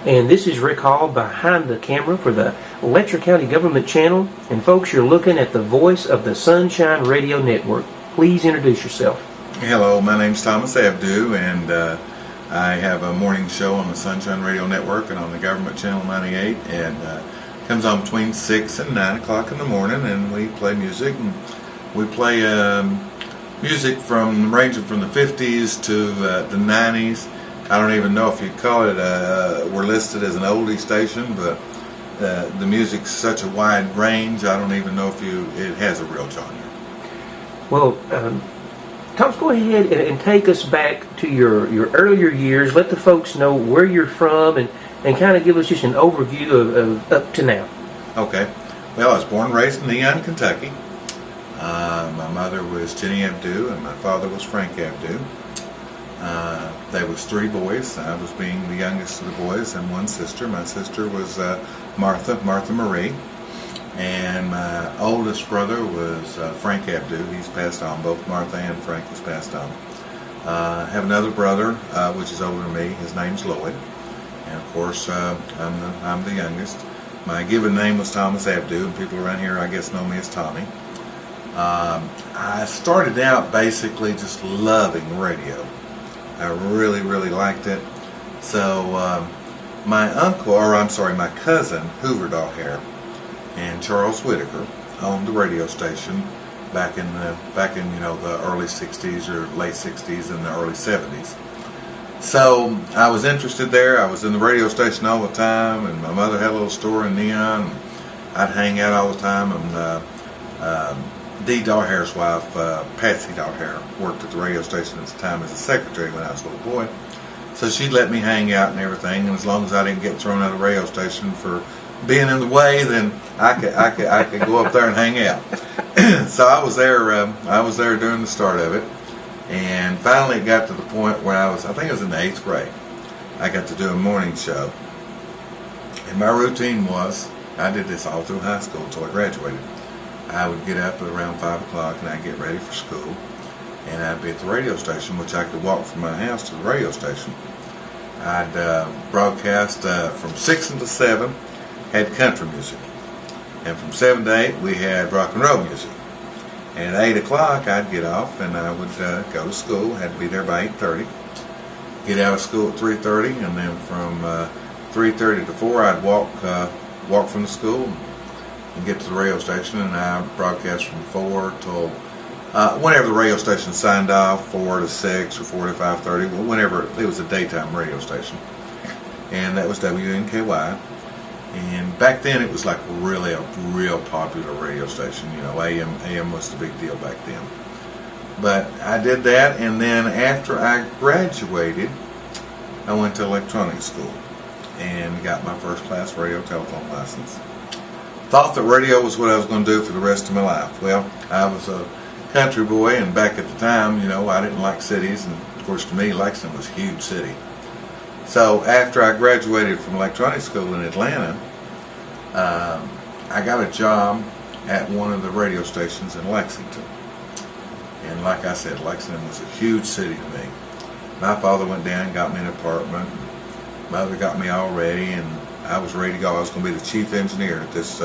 And this is Rick Hall behind the camera for the Letcher County Government Channel. And folks, you're looking at the voice of the Sunshine Radio Network. Please introduce yourself. Hello, my name's Thomas Abdoo, and I have a morning show on the Sunshine Radio Network and on the Government Channel 98, and comes on between 6 and 9 o'clock in the morning, and we play music. And we play music ranging from the 50s to the 90s. I don't even know if you'd call it, we're listed as an oldie station, but the music's such a wide range, I don't even know if it has a real genre. Well, Thomas, go ahead and take us back to your earlier years. Let the folks know where you're from and kind of give us just an overview of up to now. Okay. Well, I was born and raised in Neon, Kentucky. My mother was Jenny Abdoo and my father was Frank Abdoo. There was 3 boys. I was being the youngest of the boys, and 1 sister. My sister was Martha Marie. And my oldest brother was Frank Abdoo. He's passed on. Both Martha and Frank has passed on. I have another brother, which is older than me. His name's Lloyd. And of course, I'm the youngest. My given name was Thomas Abdoo, and people around here, I guess, know me as Tommy. I started out basically just loving radio. I really, really liked it. So my cousin, Hoover Dahlhair, and Charles Whitaker owned the radio station back in the early 60s or late 60s and the early 70s. So I was interested there. I was in the radio station all the time, and my mother had a little store in Neon. And I'd hang out all the time, and Dee Dahlhair's wife, Patsy Dahlhair, worked at the radio station at the time as a secretary when I was a little boy. So she'd let me hang out and everything, and as long as I didn't get thrown out of the radio station for being in the way, then I could go up there and hang out. So I was there during the start of it, and finally it got to the point where I think I was in the 8th grade. I got to do a morning show, and my routine was, I did this all through high school until I graduated. I would get up at around 5 o'clock and I'd get ready for school, and I'd be at the radio station, which I could walk from my house to the radio station. I'd broadcast from 6 until 7, had country music, and from 7 to 8 we had rock and roll music. And at 8 o'clock I'd get off and I would go to school. Had to be there by 8:30. Get out of school at 3:30, and then from 3:30 to 4 I'd walk from the school and get to the radio station, and I broadcast from 4 till whenever the radio station signed off, 4 to 6 or 4 to 5:30, whenever it was a daytime radio station, and that was WNKY. And back then it was like really a real popular radio station. AM was the big deal back then. But I did that, and then after I graduated, I went to electronics school and got my first class radio telephone license. Thought that radio was what I was going to do for the rest of my life. Well, I was a country boy, and back at the time, I didn't like cities, and of course to me Lexington was a huge city. So after I graduated from electronics school in Atlanta, I got a job at one of the radio stations in Lexington. And like I said, Lexington was a huge city to me. My father went down and got me an apartment. Mother got me all ready, and I was ready to go. I was going to be the chief engineer at this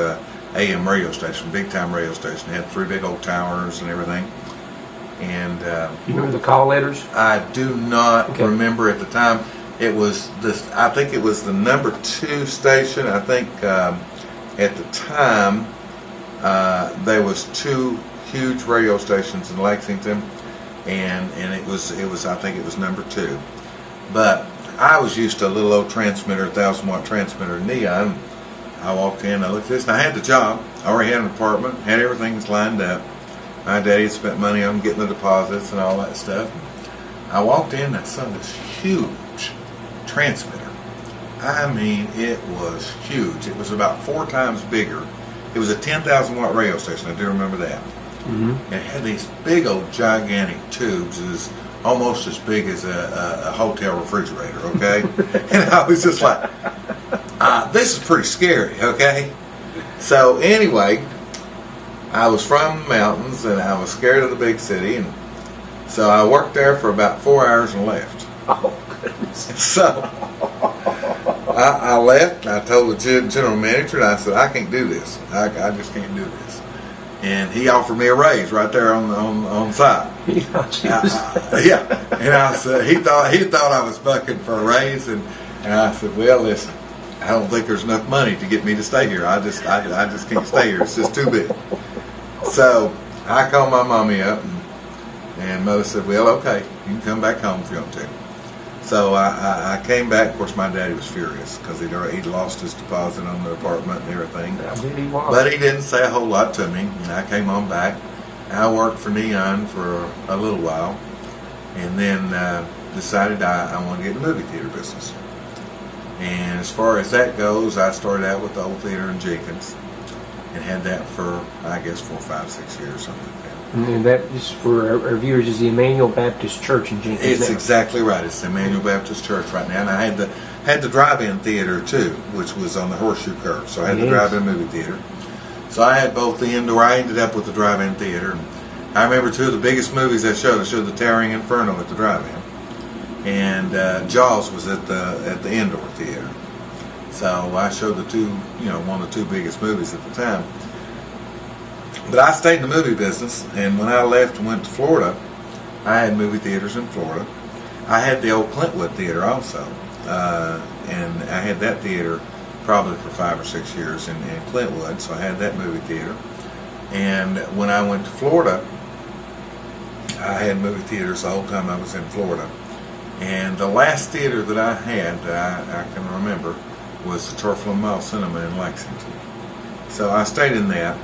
AM radio station, big time radio station. It had 3 big old towers and everything. And you remember the call letters? I do not remember at the time. It was this. I think it was the number 2 station. I think at the time there was 2 huge radio stations in Lexington, and it was I think it was number 2. But I was used to a little old transmitter, 1,000-watt transmitter in Neon. I walked in, I looked at this, and I had the job. I already had an apartment, had everything lined up. My daddy had spent money on getting the deposits and all that stuff. I walked in, and I saw this huge transmitter. I mean, it was huge. It was about 4 times bigger. It was a 10,000-watt radio station. I do remember that. Mm-hmm. It had these big old gigantic tubes. It was almost as big as a hotel refrigerator, okay? And I was just like, this is pretty scary, okay? So anyway, I was from the mountains, and I was scared of the big city, and so I worked there for about 4 hours and left. Oh, goodness. So I left. And I told the general manager, and I said, I can't do this. I just can't do this. And he offered me a raise right there on site. Yeah, and I said he thought I was bucking for a raise, and I said, well, listen, I don't think there's enough money to get me to stay here. I just can't stay here. It's just too big. So I called my mommy up, and mother said, well, okay, you can come back home if you want to. So I came back. Of course, my daddy was furious because he'd lost his deposit on the apartment and everything. But he didn't say a whole lot to me. And I came on back. I worked for Neon for a little while, and then decided I wanted to get in the movie theater business. And as far as that goes, I started out with the old theater in Jenkins and had that for, I guess, 4, 5, 6 years, something like that. And that, just for our viewers, is the Emmanuel Baptist Church in Jenkins. It's now. Exactly right. It's the Emmanuel Baptist Church right now. And I had the drive-in theater, too, which was on the Horseshoe Curve. So I had the drive-in movie theater. So I had both the indoor. I ended up with the drive-in theater. And I remember two of the biggest movies I showed. I showed The Towering Inferno at the drive-in. And Jaws was at the indoor theater. So I showed one of the two biggest movies at the time. But I stayed in the movie business, and when I left and went to Florida, I had movie theaters in Florida. I had the old Clintwood Theater also, and I had that theater probably for 5 or 6 years in Clintwood, so I had that movie theater. And when I went to Florida, I had movie theaters the whole time I was in Florida. And the last theater that I had, I can remember, was the Turflin Mall Cinema in Lexington. So I stayed in that.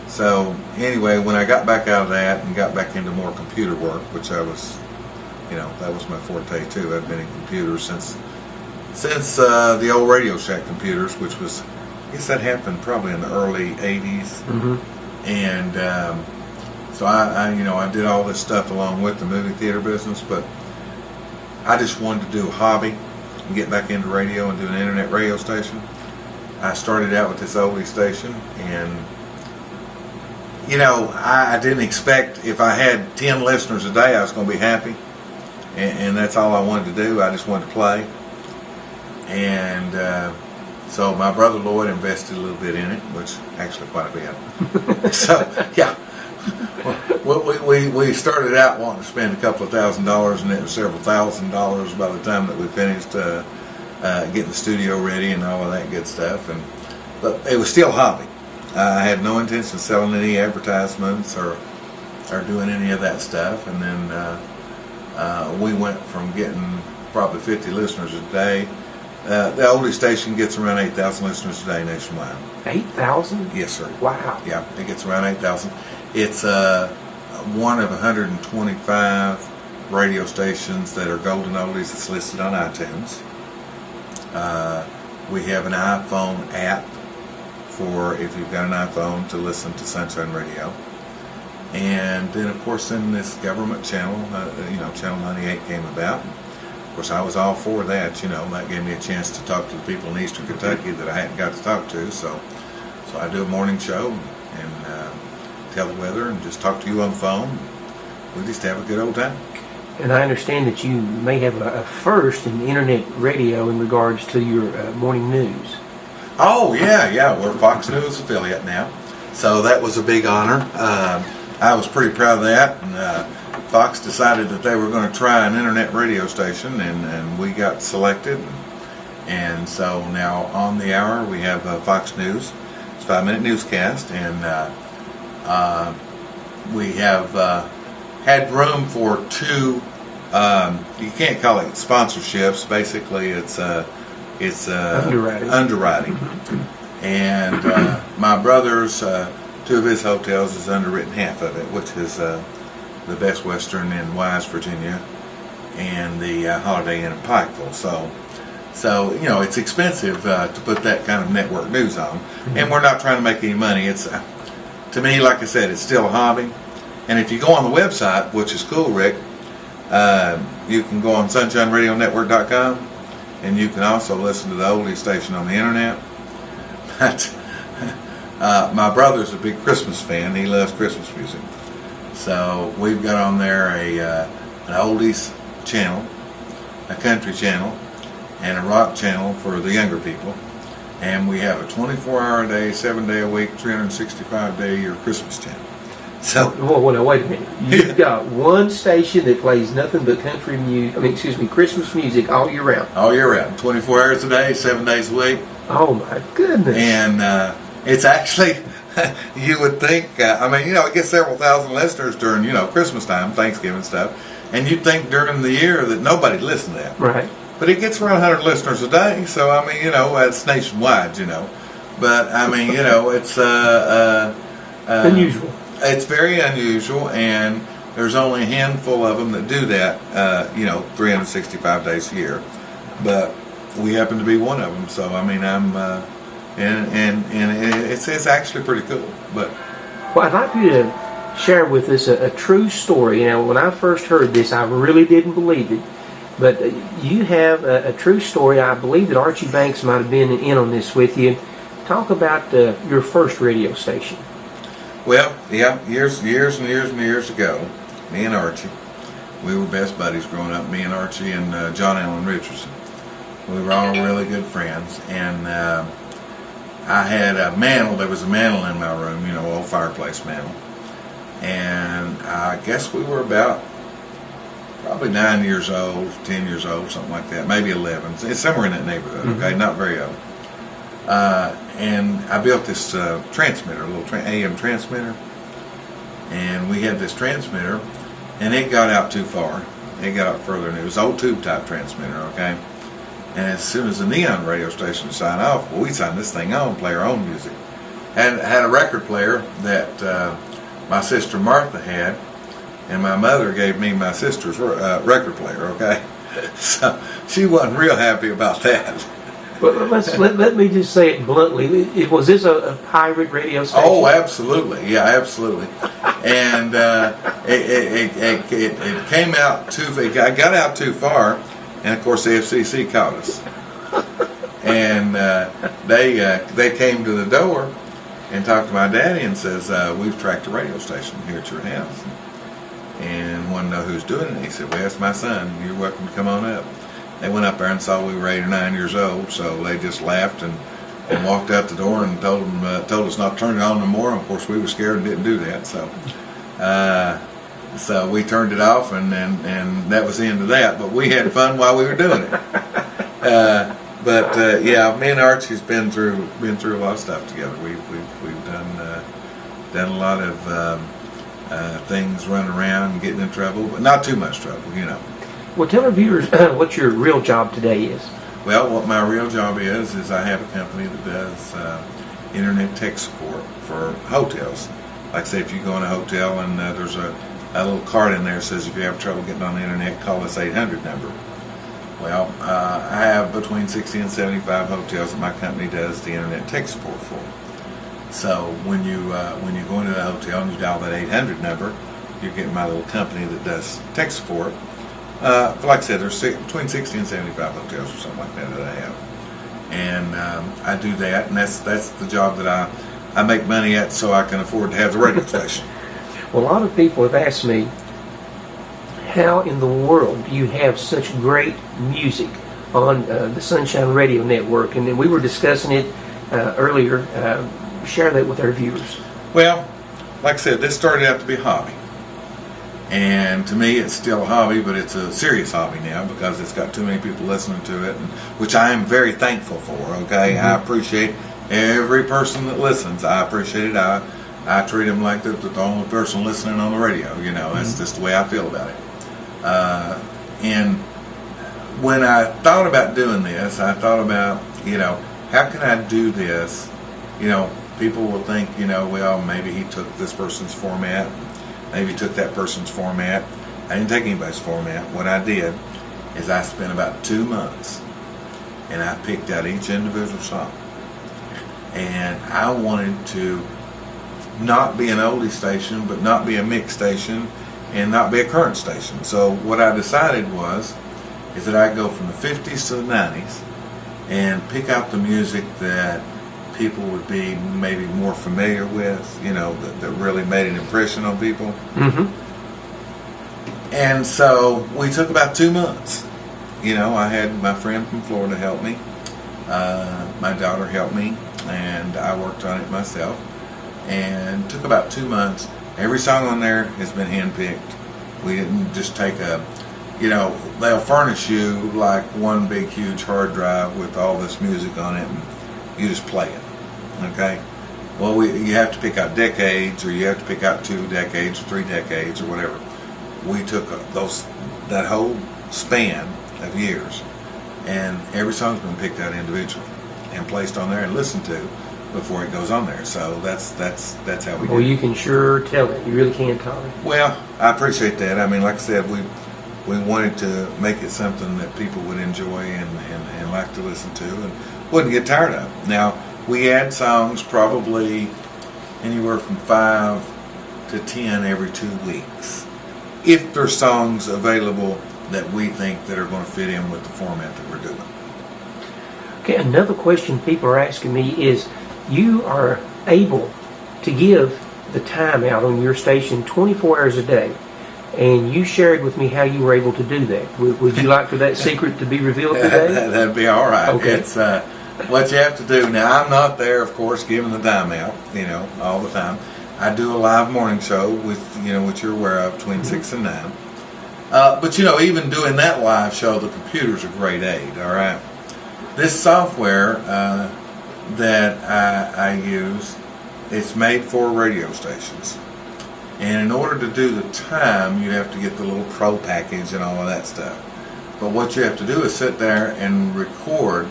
So anyway, when I got back out of that and got back into more computer work, which I was, that was my forte too. I've been in computers since the old Radio Shack computers, which was, I guess that happened probably in the early 80s. Mm-hmm. And so I did all this stuff along with the movie theater business, but I just wanted to do a hobby and get back into radio and do an internet radio station. I started out with this oldie station, and I didn't expect if I had 10 listeners a day I was going to be happy, and that's all I wanted to do. I just wanted to play. And so my brother Lloyd invested a little bit in it, which actually quite a bit. So yeah, we started out wanting to spend a couple of $1,000s, and it was several $1,000s by the time that we finished getting the studio ready and all of that good stuff. But it was still a hobby. I had no intention of selling any advertisements or doing any of that stuff. And then we went from getting probably 50 listeners a day. The oldie station gets around 8,000 listeners a day nationwide. 8,000? Yes, sir. Wow. Yeah, it gets around 8,000. It's one of 125 radio stations that are golden oldies that's listed on iTunes. We have an iPhone app for if you've got an iPhone to listen to Sunshine Radio. And then, of course, in this government channel, Channel 98 came about. Of course, I was all for that. That gave me a chance to talk to the people in Eastern Kentucky that I hadn't got to talk to. So I do a morning show and tell the weather and just talk to you on the phone. We just have a good old time. And I understand that you may have a first in internet radio in regards to your morning news. Oh, yeah. We're a Fox News affiliate now. So that was a big honor. I was pretty proud of that. And Fox decided that they were going to try an internet radio station, and we got selected. And so now on the hour we have Fox News. It's a 5-minute newscast. And we have had room for two, you can't call it sponsorships. Basically, it's underwriting. And my brother's, two of his hotels is underwritten half of it, which is the Best Western in Wise, Virginia, and the Holiday Inn in Pikeville. So it's expensive to put that kind of network news on, and we're not trying to make any money. It's to me, like I said, it's still a hobby. And if you go on the website, which is cool, Rick, you can go on sunshineradionetwork.com, and you can also listen to the oldie station on the internet. But my brother's a big Christmas fan. He loves Christmas music. So we've got on there an oldies channel, a country channel, and a rock channel for the younger people. And we have a 24-hour a day, 7-day a week, 365-day a year Christmas channel. So, well, now wait a minute. You've got one station that plays nothing but country music. Christmas music all year round. All year round, 24 hours a day, 7 days a week. Oh my goodness! And it's actually, you would think, it gets several thousand listeners during, Christmas time, Thanksgiving stuff, and you'd think during the year that nobody'd listen to that. Right. But it gets around 100 listeners a day, so it's nationwide, But it's unusual. It's very unusual, and there's only a handful of them that do that, 365 days a year. But we happen to be one of them, so it's actually pretty cool. But well, I'd like you to share with us a true story. When I first heard this, I really didn't believe it. But you have a true story. I believe that Archie Banks might have been in on this with you. Talk about your first radio station. Well, yeah, years ago, me and Archie, we were best buddies growing up. Me and Archie and John Allen Richardson. We were all really good friends, and I had a mantle. There was a mantle in my room, old fireplace mantle, and I guess we were about probably 9 years old, 10 years old, something like that, maybe 11. It's somewhere in that neighborhood. Mm-hmm. Okay, not very old. And I built this transmitter, a little AM transmitter, and we had this transmitter, and it got out too far. It got out further, and it was old tube type transmitter, okay? And as soon as the neon radio station signed off, we signed this thing on, play our own music. And had a record player that my sister Martha had, and my mother gave me my sister's record player, okay? So she wasn't real happy about that. Well, let me just say it bluntly. Was this a pirate radio station? Oh, absolutely. Yeah, absolutely. And it came out it got out too far, and of course the FCC caught us. And they came to the door and talked to my daddy and says, we've tracked a radio station here at your house. And wanted to know who's doing it. He said, well, it's my son. You're welcome to come on up. They went up there and saw we were 8 or 9 years old, so they just laughed and walked out the door and told us not to turn it on no more. And of course, we were scared and didn't do that. So we turned it off, and that was the end of that. But we had fun while we were doing it. Yeah, me and Archie's been through a lot of stuff together. We've done a lot of things, running around and getting in trouble, but not too much trouble, Well, tell our viewers what your real job today is. Well, what my real job is I have a company that does internet tech support for hotels. Like I say, if you go in a hotel and there's a little card in there that says if you have trouble getting on the internet, call this 800 number. Well, I have between 60 and 75 hotels that my company does the internet tech support for. So when you go into the hotel and you dial that 800 number, you're getting my little company that does tech support. Like I said, there's between 60 and 75 hotels or something like that I have. And I do that, and that's the job that I make money at so I can afford to have the radio station. Well, a lot of people have asked me, how in the world do you have such great music on the Sunshine Radio Network? And then we were discussing it earlier. Share that with our viewers. Well, like I said, this started out to be a hobby. And to me, it's still a hobby, but it's a serious hobby now because it's got too many people listening to it, which I am very thankful for, okay? Mm-hmm. I appreciate every person that listens. I appreciate it. I treat them like they're the only person listening on the radio, Mm-hmm. That's just the way I feel about it. And when I thought about doing this, I thought about, how can I do this? People will think, well, maybe he took this person's format. Maybe he took that person's format. I didn't take anybody's format. What I did is I spent about 2 months and I picked out each individual song. And I wanted to not be an oldie station, but not be a mix station, and not be a current station. So what I decided is that I'd go from the 50s to the 90s and pick out the music that people would be maybe more familiar with, that really made an impression on people. Mm-hmm. And so we took about 2 months, I had my friend from Florida help me. My daughter helped me, and I worked on it myself. And it took about 2 months. Every song on there has been handpicked. We didn't just take they'll furnish you like one big huge hard drive with all this music on it, and you just play it. Okay? Well, you have to pick out decades, or you have to pick out 2 decades or 3 decades or whatever. We took that whole span of years, and every song's been picked out individually and placed on there and listened to before it goes on there. So that's how we do it. Well, you can sure tell it. You really can, Tommy. Well, I appreciate that. I mean, like I said, we wanted to make it something that people would enjoy and like to listen to and wouldn't get tired of. Now, we add songs probably anywhere from 5 to 10 every 2 weeks, if there's songs available that we think that are going to fit in with the format that we're doing. Okay, another question people are asking me is, you are able to give the time out on your station 24 hours a day, and you shared with me how you were able to do that. Would you like for that secret to be revealed today? That'd be all right. Okay. It's what you have to do. Now, I'm not there, of course, giving the time out, all the time. I do a live morning show with, which you're aware of, between 6 and 9. But, even doing that live show, the computer's a great aid, all right? This software that I use, it's made for radio stations. And in order to do the time, you have to get the little pro package and all of that stuff. But what you have to do is sit there and record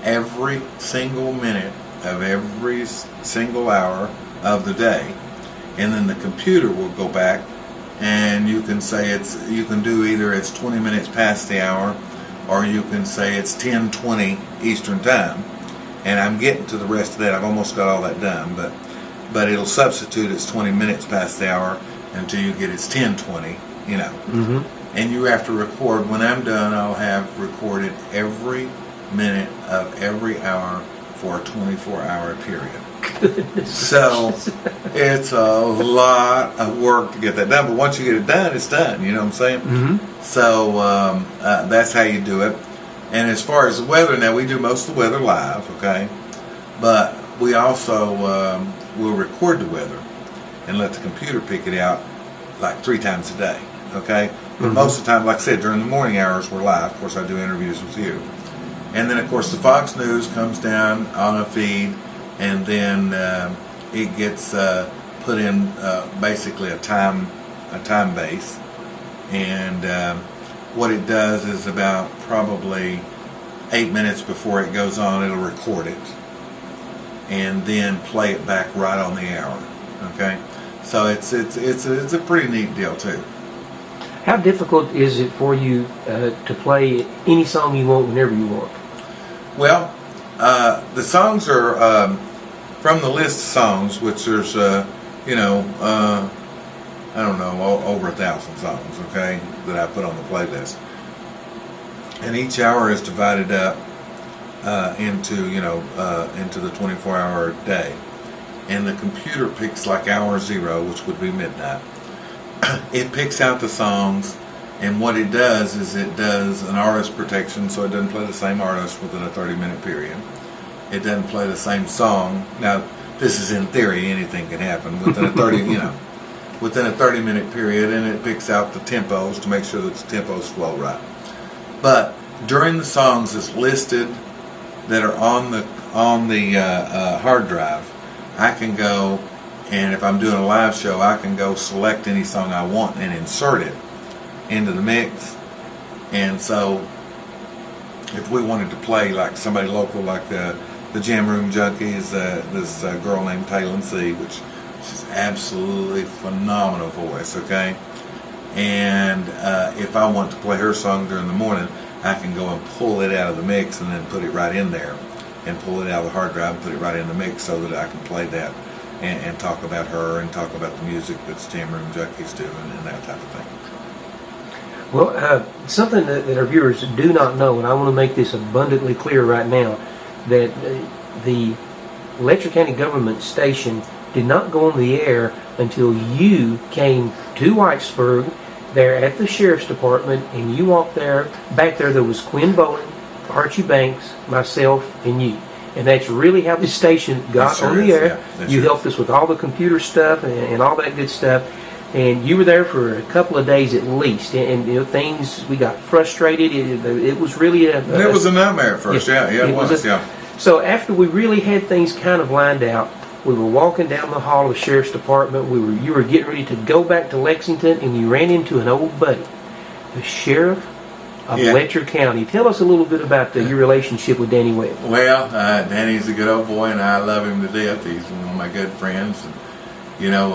every single minute of every single hour of the day. And then the computer will go back, and you can say you can do either it's 20 minutes past the hour, or you can say it's 10:20 Eastern time. And I'm getting to the rest of that. I've almost got all that done, but it'll substitute it's 20 minutes past the hour until you get it's 10:20, Mm-hmm. And you have to record. When I'm done, I'll have recorded every minute of every hour for a 24-hour period. Goodness. So it's a lot of work to get that done. But once you get it done, it's done. You know what I'm saying? Mm-hmm. So that's how you do it. And as far as the weather, now we do most of the weather live, okay? But we also will record the weather and let the computer pick it out like 3 times a day, okay? But Mm-hmm. most of the time, like I said, during the morning hours, we're live. Of course, I do interviews with you. And then, of course, the Fox News comes down on a feed, and then it gets put in basically a time base. And what it does is about probably 8 minutes before it goes on, it'll record it and then play it back right on the hour. Okay, so it's a pretty neat deal too. How difficult is it for you to play any song you want whenever you want? Well, the songs are from the list of songs, which there's I don't know, over 1,000 songs, okay, that I put on the playlist. And each hour is divided up into the 24-hour day. And the computer picks like hour 0, which would be midnight. It picks out the songs, and what it does is it does an artist protection, so it doesn't play the same artist within a 30-minute period. It doesn't play the same song. Now, this is in theory, anything can happen within a 30-minute period, and it picks out the tempos to make sure that the tempos flow right. But during the songs that's listed that are on the hard drive, I can go, and if I'm doing a live show, I can go select any song I want and insert it into the mix. And so if we wanted to play like somebody local, like the Jam Room Junkies, this girl named Taylor C., which she's absolutely phenomenal voice, okay? And if I want to play her song during the morning, I can go and pull it out of the mix and then put it right in there, and pull it out of the hard drive and put it right in the mix so that I can play that and talk about her and talk about the music that's Jam Room Junkies do and that type of thing. Well, something that our viewers do not know, and I want to make this abundantly clear right now, that the Letcher County government station did not go on the air until you came to Whitesburg there at the Sheriff's Department, and you walked there. Back there was Quinn Bowling, Archie Banks, myself, and you. And that's really how this station got on the air. You helped us with all the computer stuff and all that good stuff. And you were there for a couple of days at least. And you know, things, we got frustrated. It was really it was a nightmare at first. Yeah, it was. So after we really had things kind of lined out, we were walking down the hall of the Sheriff's Department. You were getting ready to go back to Lexington, and you ran into an old buddy, the Sheriff of Letcher County. Tell us a little bit about your relationship with Danny Webb. Well, Danny's a good old boy, and I love him to death. He's one of my good friends. And, you know,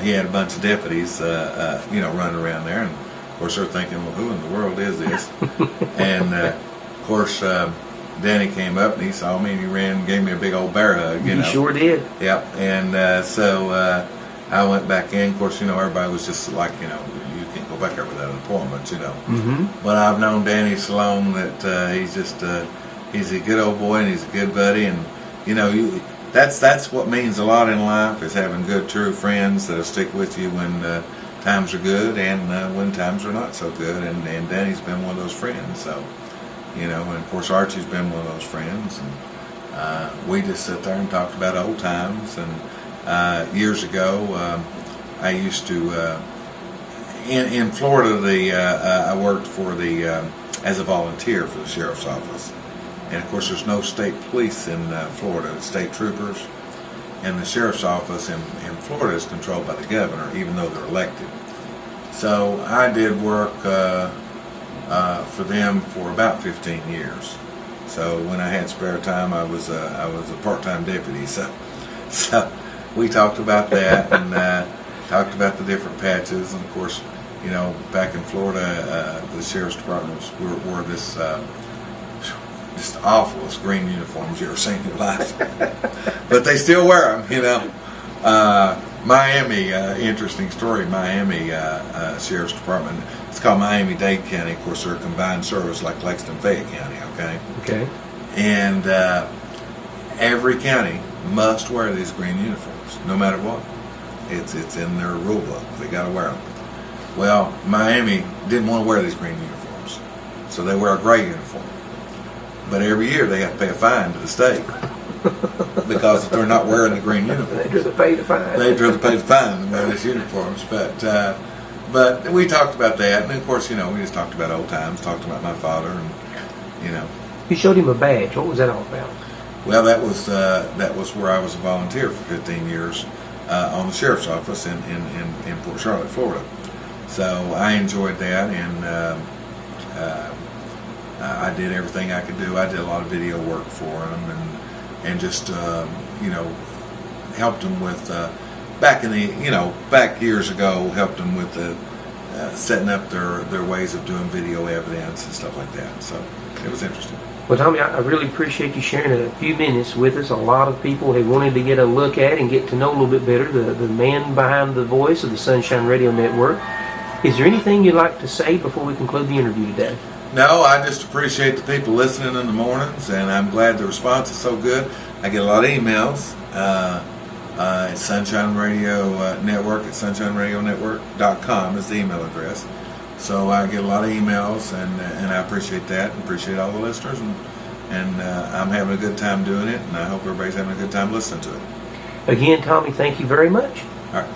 he had a bunch of deputies, you know, running around there. And, of course, they're thinking, well, who in the world is this? And, of course, Danny came up and he saw me and he ran and gave me a big old bear hug. You know. Sure did. Yep. And so I went back in. Of course, you know, everybody was just like, you know, you can't go back there without an appointment, you know. Mm-hmm. But I've known Danny so long that he's just he's a good old boy and he's a good buddy. And, you know, that's what means a lot in life, is having good, true friends that'll stick with you when times are good and when times are not so good. And Danny's been one of those friends. So, you know, and of course Archie's been one of those friends, and we just sit there and talk about old times. And years ago, I used to in Florida. I worked for as a volunteer for the sheriff's office, and of course there's no state police in Florida. It's state troopers, and the sheriff's office in Florida is controlled by the governor, even though they're elected. So I did work for them for about 15 years. So when I had spare time, I was a part-time deputy. So we talked about that and talked about the different patches. And of course, you know, back in Florida, the sheriff's departments wore this just awfulest green uniforms you ever seen in your life. But they still wear them, you know. Miami, interesting story. Miami Sheriff's Department. It's called Miami-Dade County. Of course, they're a combined service like Lexington-Fayette County. Okay. Okay. And every county must wear these green uniforms, no matter what. It's in their rule book. They got to wear them. Well, Miami didn't want to wear these green uniforms, so they wear a gray uniform. But every year they have to pay a fine to the state. Because if they're not wearing the green uniform, they'd rather pay the fine. They'd rather pay the fine than wear these uniforms. But we talked about that, and of course, you know, we just talked about old times, talked about my father, and you know. You showed him a badge. What was that all about? Well, that was where I was a volunteer for 15 years on the sheriff's office in Port Charlotte, Florida. So I enjoyed that, and I did everything I could do. I did a lot of video work for him, and just you know, helped them with back years ago, helped them with setting up their ways of doing video evidence and stuff like that. So it was interesting. Well, Tommy, I really appreciate you sharing a few minutes with us. A lot of people have wanted to get a look at and get to know a little bit better the man behind the voice of the Sunshine Radio Network. Is there anything you'd like to say before we conclude the interview today? No, I just appreciate the people listening in the mornings, and I'm glad the response is so good. I get a lot of emails at Sunshine Radio Network at sunshineradionetwork.com is the email address. So I get a lot of emails, and I appreciate that, and appreciate all the listeners, and I'm having a good time doing it, and I hope everybody's having a good time listening to it. Again, Tommy, thank you very much. All right.